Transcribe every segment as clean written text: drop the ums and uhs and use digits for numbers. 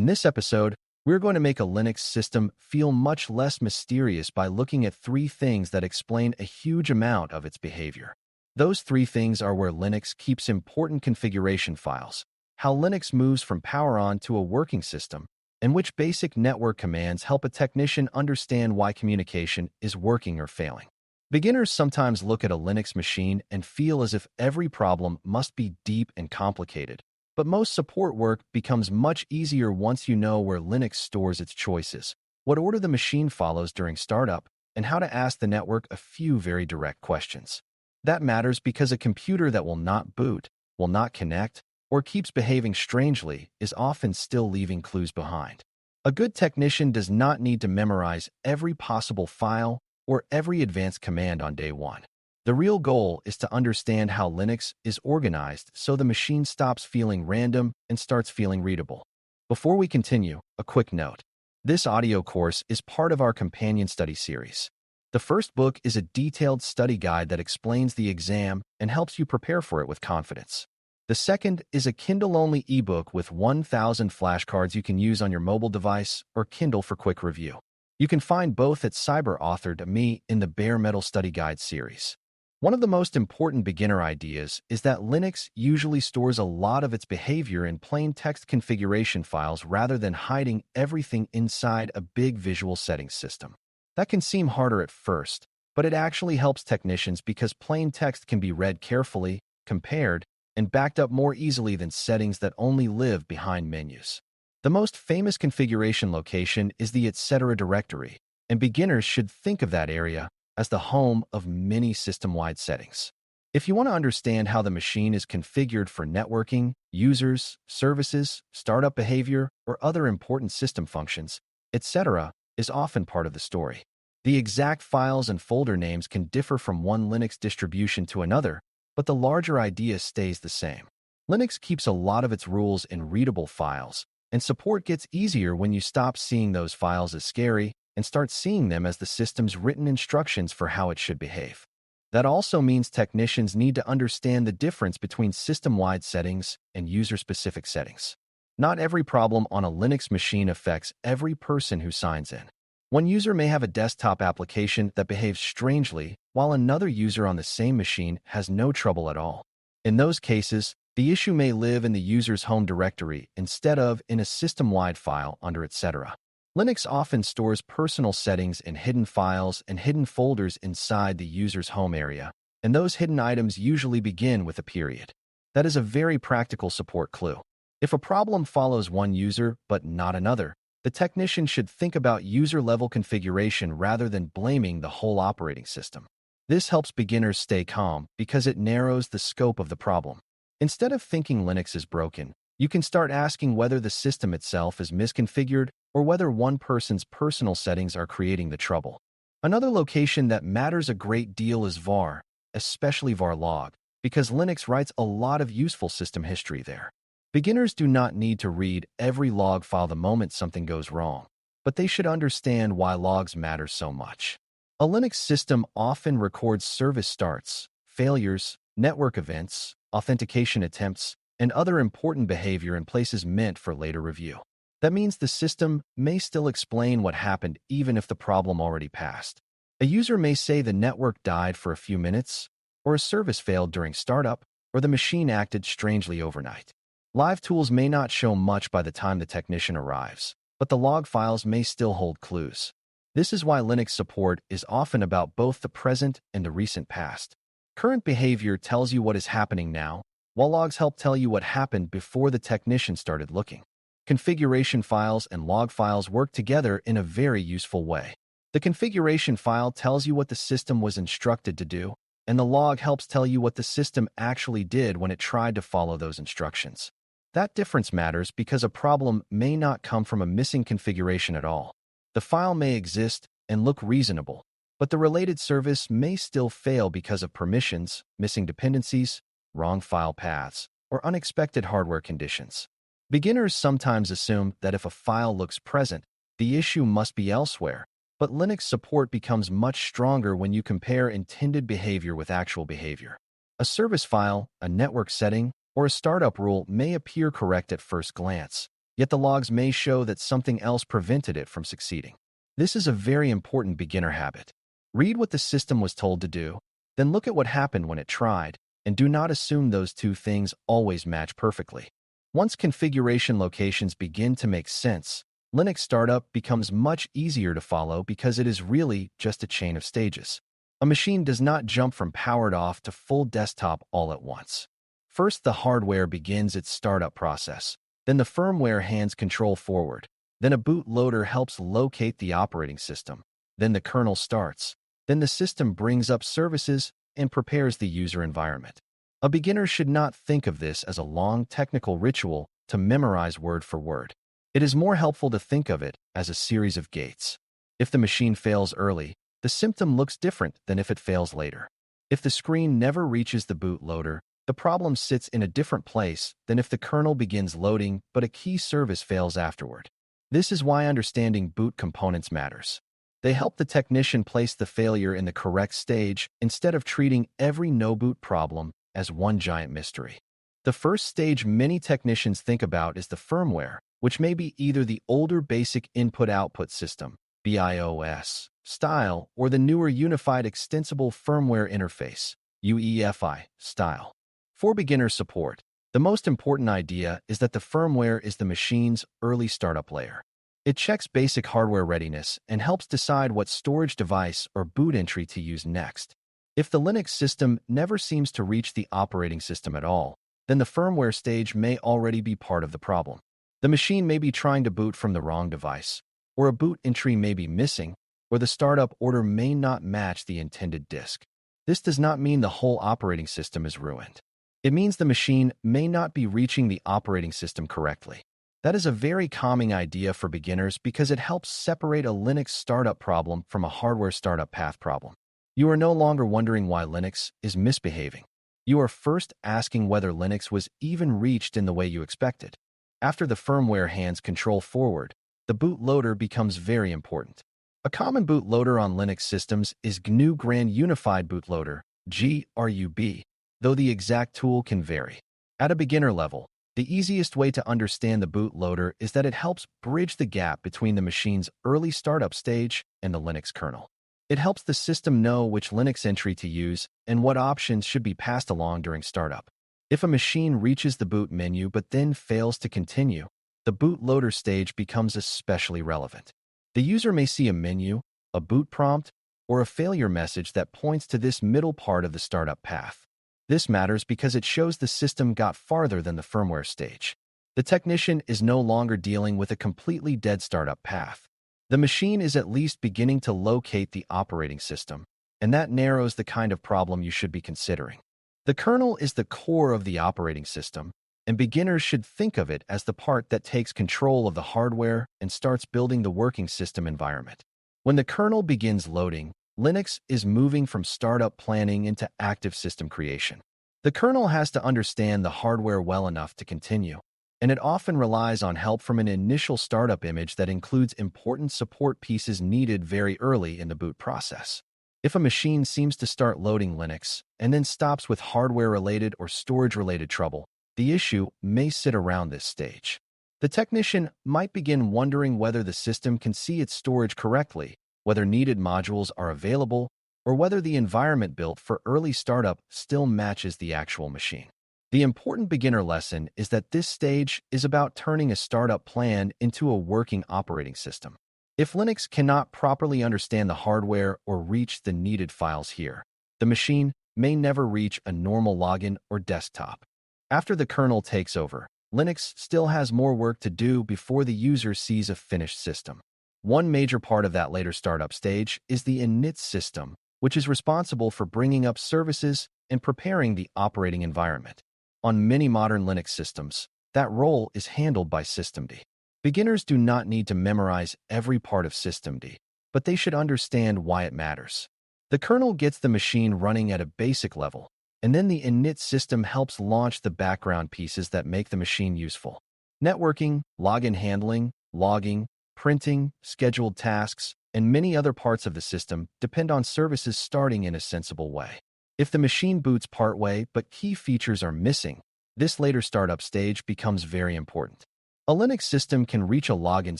In this episode, we're going to make a Linux system feel much less mysterious by looking at three things that explain a huge amount of its behavior. Those three things are where Linux keeps important configuration files, how Linux moves from power on to a working system, and which basic network commands help a technician understand why communication is working or failing. Beginners sometimes look at a Linux machine and feel as if every problem must be deep and complicated. But most support work becomes much easier once you know where Linux stores its choices, what order the machine follows during startup, and how to ask the network a few very direct questions. That matters because a computer that will not boot, will not connect, or keeps behaving strangely is often still leaving clues behind. A good technician does not need to memorize every possible file or every advanced command on day one. The real goal is to understand how Linux is organized so the machine stops feeling random and starts feeling readable. Before we continue, a quick note. This audio course is part of our companion study series. The first book is a detailed study guide that explains the exam and helps you prepare for it with confidence. The second is a Kindle-only ebook with 1,000 flashcards you can use on your mobile device or Kindle for quick review. You can find both at Cyber.Me in the Bare Metal Study Guide series. One of the most important beginner ideas is that Linux usually stores a lot of its behavior in plain text configuration files rather than hiding everything inside a big visual settings system. That can seem harder at first, but it actually helps technicians because plain text can be read carefully, compared, and backed up more easily than settings that only live behind menus. The most famous configuration location is the etc. directory, and beginners should think of that area as the home of many system-wide settings. If you want to understand how the machine is configured for networking, users, services, startup behavior, or other important system functions, etc., is often part of the story. The exact files and folder names can differ from one Linux distribution to another, but the larger idea stays the same. Linux keeps a lot of its rules in readable files, and support gets easier when you stop seeing those files as scary and start seeing them as the system's written instructions for how it should behave. That also means technicians need to understand the difference between system-wide settings and user-specific settings. Not every problem on a Linux machine affects every person who signs in. One user may have a desktop application that behaves strangely, while another user on the same machine has no trouble at all. In those cases, the issue may live in the user's home directory instead of in a system-wide file under etc. Linux often stores personal settings in hidden files and hidden folders inside the user's home area, and those hidden items usually begin with a period. That is a very practical support clue. If a problem follows one user but not another, the technician should think about user-level configuration rather than blaming the whole operating system. This helps beginners stay calm because it narrows the scope of the problem. Instead of thinking Linux is broken, you can start asking whether the system itself is misconfigured or whether one person's personal settings are creating the trouble. Another location that matters a great deal is var, especially var log, because Linux writes a lot of useful system history there. Beginners do not need to read every log file the moment something goes wrong, but they should understand why logs matter so much. A Linux system often records service starts, failures, network events, authentication attempts, and other important behavior in places meant for later review. That means the system may still explain what happened even if the problem already passed. A user may say the network died for a few minutes, or a service failed during startup, or the machine acted strangely overnight. Live tools may not show much by the time the technician arrives, but the log files may still hold clues. This is why Linux support is often about both the present and the recent past. Current behavior tells you what is happening now, while logs help tell you what happened before the technician started looking. Configuration files and log files work together in a very useful way. The configuration file tells you what the system was instructed to do, and the log helps tell you what the system actually did when it tried to follow those instructions. That difference matters because a problem may not come from a missing configuration at all. The file may exist and look reasonable, but the related service may still fail because of permissions, missing dependencies, wrong file paths, or unexpected hardware conditions. Beginners sometimes assume that if a file looks present, the issue must be elsewhere, but Linux support becomes much stronger when you compare intended behavior with actual behavior. A service file, a network setting, or a startup rule may appear correct at first glance, yet the logs may show that something else prevented it from succeeding. This is a very important beginner habit. Read what the system was told to do, then look at what happened when it tried, and do not assume those two things always match perfectly. Once configuration locations begin to make sense, Linux startup becomes much easier to follow because it is really just a chain of stages. A machine does not jump from powered off to full desktop all at once. First, the hardware begins its startup process. Then the firmware hands control forward. Then a bootloader helps locate the operating system. Then the kernel starts. Then the system brings up services and prepares the user environment. A beginner should not think of this as a long technical ritual to memorize word for word. It is more helpful to think of it as a series of gates. If the machine fails early, the symptom looks different than if it fails later. If the screen never reaches the bootloader, the problem sits in a different place than if the kernel begins loading but a key service fails afterward. This is why understanding boot components matters. They help the technician place the failure in the correct stage instead of treating every no-boot problem as one giant mystery. The first stage many technicians think about is the firmware, which may be either the older basic input-output system, BIOS, style, or the newer Unified Extensible Firmware Interface, UEFI, style. For beginner support, the most important idea is that the firmware is the machine's early startup layer. It checks basic hardware readiness and helps decide what storage device or boot entry to use next. If the Linux system never seems to reach the operating system at all, then the firmware stage may already be part of the problem. The machine may be trying to boot from the wrong device, or a boot entry may be missing, or the startup order may not match the intended disk. This does not mean the whole operating system is ruined. It means the machine may not be reaching the operating system correctly. That is a very calming idea for beginners because it helps separate a Linux startup problem from a hardware startup path problem. You are no longer wondering why Linux is misbehaving. You are first asking whether Linux was even reached in the way you expected. After the firmware hands control forward, the bootloader becomes very important. A common bootloader on Linux systems is GNU Grand Unified Bootloader, GRUB, though the exact tool can vary. At a beginner level, the easiest way to understand the bootloader is that it helps bridge the gap between the machine's early startup stage and the Linux kernel. It helps the system know which Linux entry to use and what options should be passed along during startup. If a machine reaches the boot menu but then fails to continue, the bootloader stage becomes especially relevant. The user may see a menu, a boot prompt, or a failure message that points to this middle part of the startup path. This matters because it shows the system got farther than the firmware stage. The technician is no longer dealing with a completely dead startup path. The machine is at least beginning to locate the operating system, and that narrows the kind of problem you should be considering. The kernel is the core of the operating system, and beginners should think of it as the part that takes control of the hardware and starts building the working system environment. When the kernel begins loading, Linux is moving from startup planning into active system creation. The kernel has to understand the hardware well enough to continue, and it often relies on help from an initial startup image that includes important support pieces needed very early in the boot process. If a machine seems to start loading Linux and then stops with hardware-related or storage-related trouble, the issue may sit around this stage. The technician might begin wondering whether the system can see its storage correctly, whether needed modules are available, or whether the environment built for early startup still matches the actual machine. The important beginner lesson is that this stage is about turning a startup plan into a working operating system. If Linux cannot properly understand the hardware or reach the needed files here, the machine may never reach a normal login or desktop. After the kernel takes over, Linux still has more work to do before the user sees a finished system. One major part of that later startup stage is the init system, which is responsible for bringing up services and preparing the operating environment. On many modern Linux systems, that role is handled by systemd. Beginners do not need to memorize every part of systemd, but they should understand why it matters. The kernel gets the machine running at a basic level, and then the init system helps launch the background pieces that make the machine useful. Networking, login handling, logging, printing, scheduled tasks, and many other parts of the system depend on services starting in a sensible way. If the machine boots partway but key features are missing, this later startup stage becomes very important. A Linux system can reach a login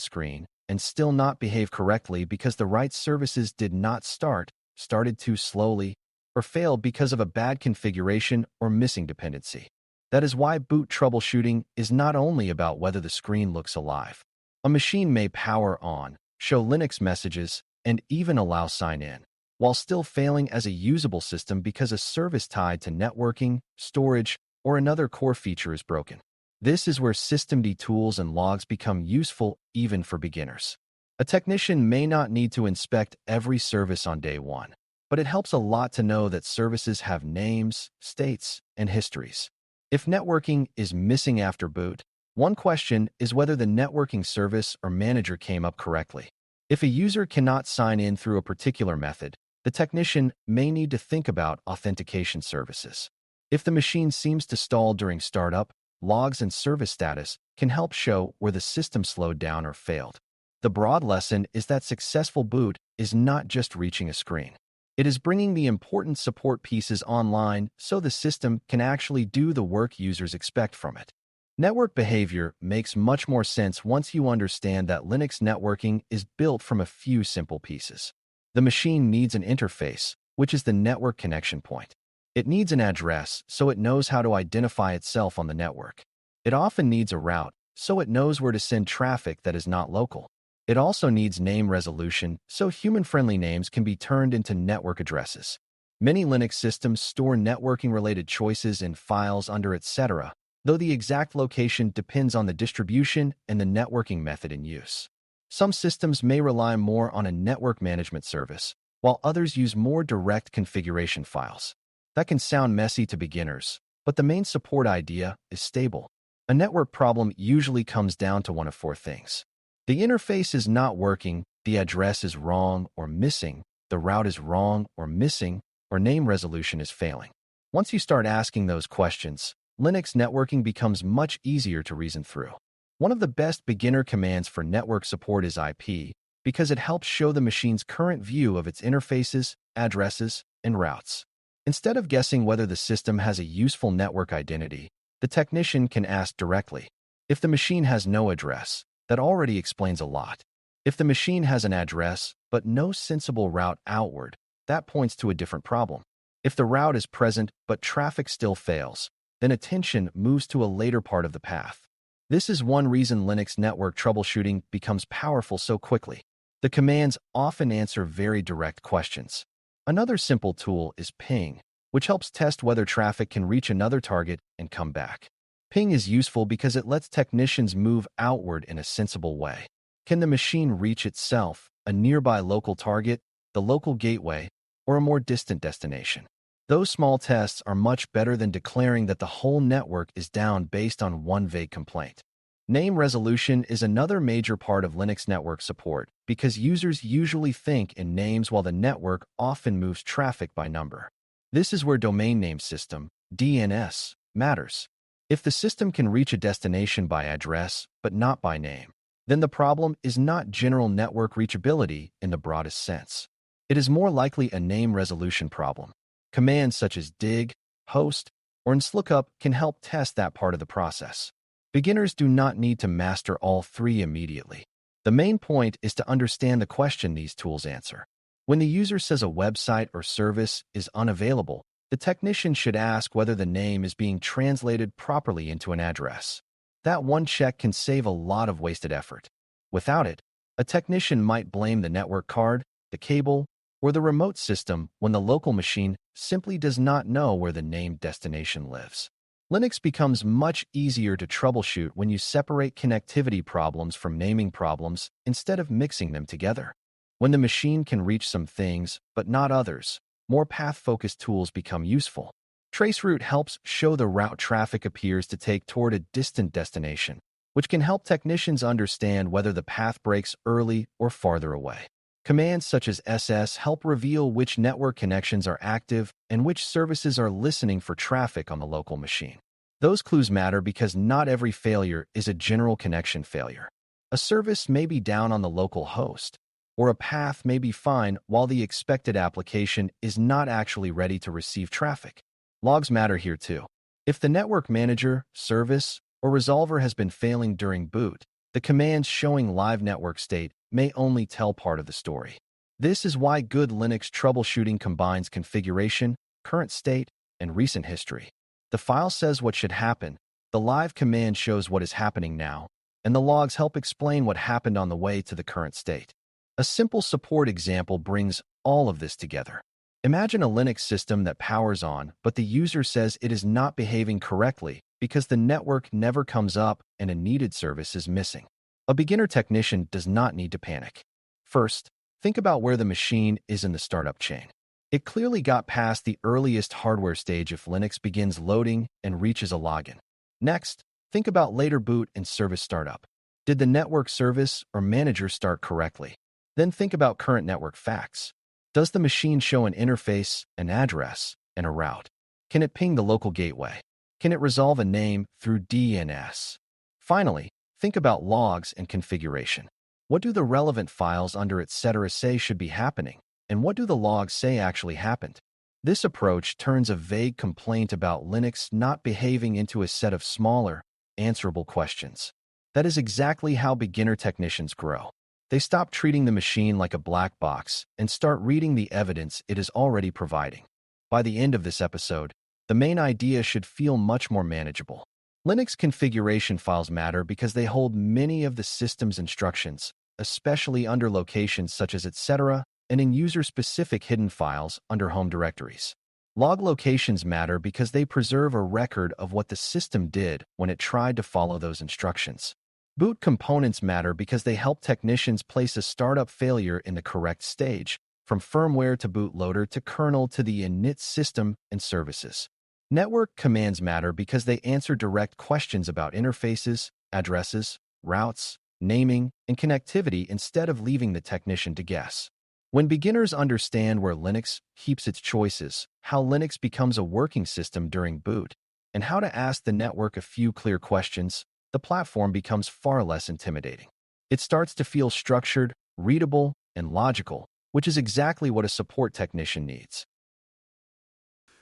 screen and still not behave correctly because the right services did not start, started too slowly, or failed because of a bad configuration or missing dependency. That is why boot troubleshooting is not only about whether the screen looks alive. A machine may power on, show Linux messages, and even allow sign-in, while still failing as a usable system because a service tied to networking, storage, or another core feature is broken. This is where systemd tools and logs become useful even for beginners. A technician may not need to inspect every service on day one, but it helps a lot to know that services have names, states, and histories. If networking is missing after boot, one question is whether the networking service or manager came up correctly. If a user cannot sign in through a particular method, the technician may need to think about authentication services. If the machine seems to stall during startup, logs and service status can help show where the system slowed down or failed. The broad lesson is that successful boot is not just reaching a screen. It is bringing the important support pieces online so the system can actually do the work users expect from it. Network behavior makes much more sense once you understand that Linux networking is built from a few simple pieces. The machine needs an interface, which is the network connection point. It needs an address, so it knows how to identify itself on the network. It often needs a route, so it knows where to send traffic that is not local. It also needs name resolution, so human-friendly names can be turned into network addresses. Many Linux systems store networking-related choices in files under etc., though the exact location depends on the distribution and the networking method in use. Some systems may rely more on a network management service, while others use more direct configuration files. That can sound messy to beginners, but the main support idea is stable. A network problem usually comes down to one of four things. The interface is not working, the address is wrong or missing, the route is wrong or missing, or name resolution is failing. Once you start asking those questions, Linux networking becomes much easier to reason through. One of the best beginner commands for network support is IP, because it helps show the machine's current view of its interfaces, addresses, and routes. Instead of guessing whether the system has a useful network identity, the technician can ask directly. If the machine has no address, that already explains a lot. If the machine has an address, but no sensible route outward, that points to a different problem. If the route is present, but traffic still fails, then attention moves to a later part of the path. This is one reason Linux network troubleshooting becomes powerful so quickly. The commands often answer very direct questions. Another simple tool is ping, which helps test whether traffic can reach another target and come back. Ping is useful because it lets technicians move outward in a sensible way. Can the machine reach itself, a nearby local target, the local gateway, or a more distant destination? Those small tests are much better than declaring that the whole network is down based on one vague complaint. Name resolution is another major part of Linux network support because users usually think in names while the network often moves traffic by number. This is where domain name system, DNS, matters. If the system can reach a destination by address, but not by name, then the problem is not general network reachability in the broadest sense. It is more likely a name resolution problem. Commands such as dig, host, or nslookup can help test that part of the process. Beginners do not need to master all three immediately. The main point is to understand the question these tools answer. When the user says a website or service is unavailable, the technician should ask whether the name is being translated properly into an address. That one check can save a lot of wasted effort. Without it, a technician might blame the network card, the cable, or the remote system when the local machine simply does not know where the named destination lives. Linux becomes much easier to troubleshoot when you separate connectivity problems from naming problems instead of mixing them together. When the machine can reach some things, but not others, more path-focused tools become useful. Traceroute helps show the route traffic appears to take toward a distant destination, which can help technicians understand whether the path breaks early or farther away. Commands such as ss help reveal which network connections are active and which services are listening for traffic on the local machine. Those clues matter because not every failure is a general connection failure. A service may be down on the local host, or a path may be fine while the expected application is not actually ready to receive traffic. Logs matter here too. If the network manager, service, or resolver has been failing during boot, the commands showing live network state may only tell part of the story. This is why good Linux troubleshooting combines configuration, current state, and recent history. The file says what should happen, the live command shows what is happening now, and the logs help explain what happened on the way to the current state. A simple support example brings all of this together. Imagine a Linux system that powers on, but the user says it is not behaving correctly because the network never comes up and a needed service is missing. A beginner technician does not need to panic. First, think about where the machine is in the startup chain. It clearly got past the earliest hardware stage if Linux begins loading and reaches a login. Next, think about later boot and service startup. Did the network service or manager start correctly? Then think about current network facts. Does the machine show an interface, an address, and a route? Can it ping the local gateway? Can it resolve a name through DNS? Finally, think about logs and configuration. What do the relevant files under etc. say should be happening, and what do the logs say actually happened? This approach turns a vague complaint about Linux not behaving into a set of smaller, answerable questions. That is exactly how beginner technicians grow. They stop treating the machine like a black box and start reading the evidence it is already providing. By the end of this episode, the main idea should feel much more manageable. Linux configuration files matter because they hold many of the system's instructions, especially under locations such as etc. and in user-specific hidden files under home directories. Log locations matter because they preserve a record of what the system did when it tried to follow those instructions. Boot components matter because they help technicians place a startup failure in the correct stage, from firmware to bootloader to kernel to the init system and services. Network commands matter because they answer direct questions about interfaces, addresses, routes, naming, and connectivity instead of leaving the technician to guess. When beginners understand where Linux keeps its choices, how Linux becomes a working system during boot, and how to ask the network a few clear questions, the platform becomes far less intimidating. It starts to feel structured, readable, and logical, which is exactly what a support technician needs.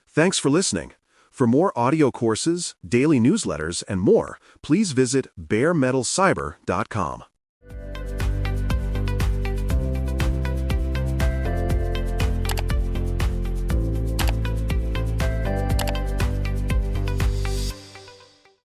Thanks for listening. For more audio courses, daily newsletters, and more, please visit BareMetalCyber.com.